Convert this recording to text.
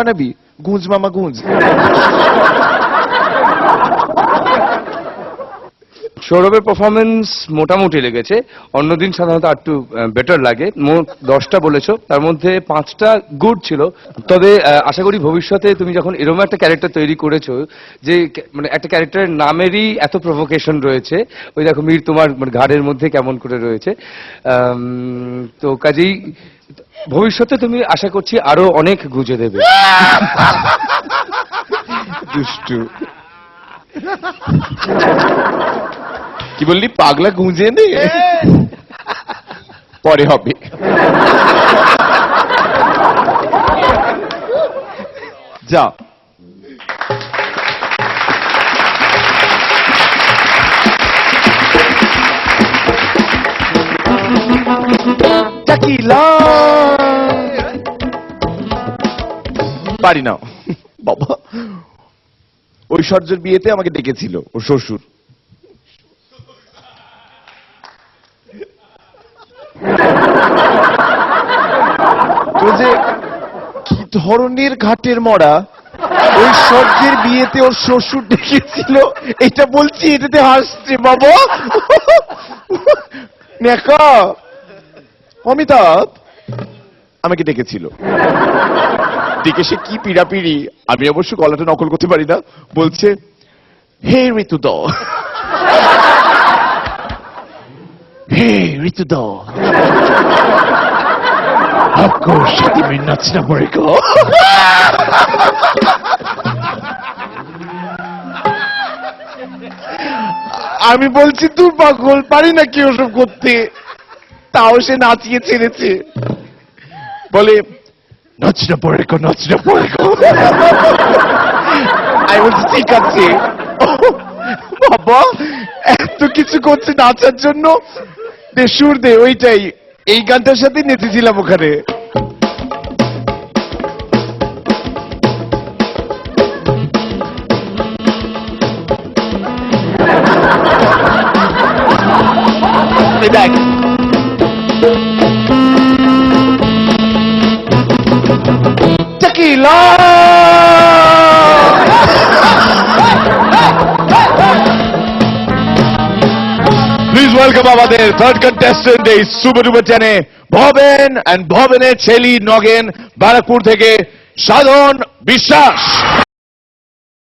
বানাবি? গুঁজ মামা গুঁজ। সৌরভের পারফরমেন্স মোটামুটি লেগেছে, অন্যদিন সাধারণত একটু বেটার লাগে। মোট 10টা বলেছো, তার মধ্যে 5টা গুড ছিল। তবে আশা করি ভবিষ্যতে তুমি যখন এরকম একটা ক্যারেক্টার তৈরি করেছো, যে মানে একটা ক্যারেক্টারের নামেরই এত প্রভোকেশন রয়েছে, ওই দেখো মীর তোমার মানে ঘাড়ের মধ্যে কেমন করে রয়েছে, তো কাজেই ভবিষ্যতে তুমি আশা করছি আরো অনেক গুজে দেবে। দুষ্টু। কি বললি? পাগলা গুঁজে নে, পরে হবে। যা। চাকিলা পারি না বাবা। ঐশ্বর্যের বিয়েতে আমাকে ডেকেছিল ওর শ্বশুর। তো যে কি ধরনের ঘাটের মরা, ঐশ্বর্যের বিয়েতে ওর শ্বশুর ডেকেছিল, এটা বলছি, এটাতে হাসছে বাবা। নেকা অমিতাভ আমাকে ডেকেছিল, ডেকে সে কি পিড়াপিড়ি, আমি অবশ্য গলাটা নকল করতে পারি না, বলছে হে ঋতুদ, হে ঋতুদ, आपको शादी में नाचना पड़ेगा। আমি বলছি তুই পাগল, পারি না কি ওসব করতে, তাও সে নাচিয়ে ছেড়েছে, বলে নাচনা পড়েগা, নাচনা পড়েগা। আমি বলছি ঠিক আছে। বাবা এত কিছু করছে নাচার জন্য, দে সুর দে, ওইটাই, এই গানটার সাথে নেচেছিলাম ওখানে। দেখ চাকিলা। প্লিজ ওয়েলকাম আমাদের থার্ড কন্টেস্টেন্ট এই সুপার ডুপার 10-এ ভবেন এন্ড ভবেনের ছেলে নগেন, ব্যারাকপুর থেকে সাধন বিশ্বাস।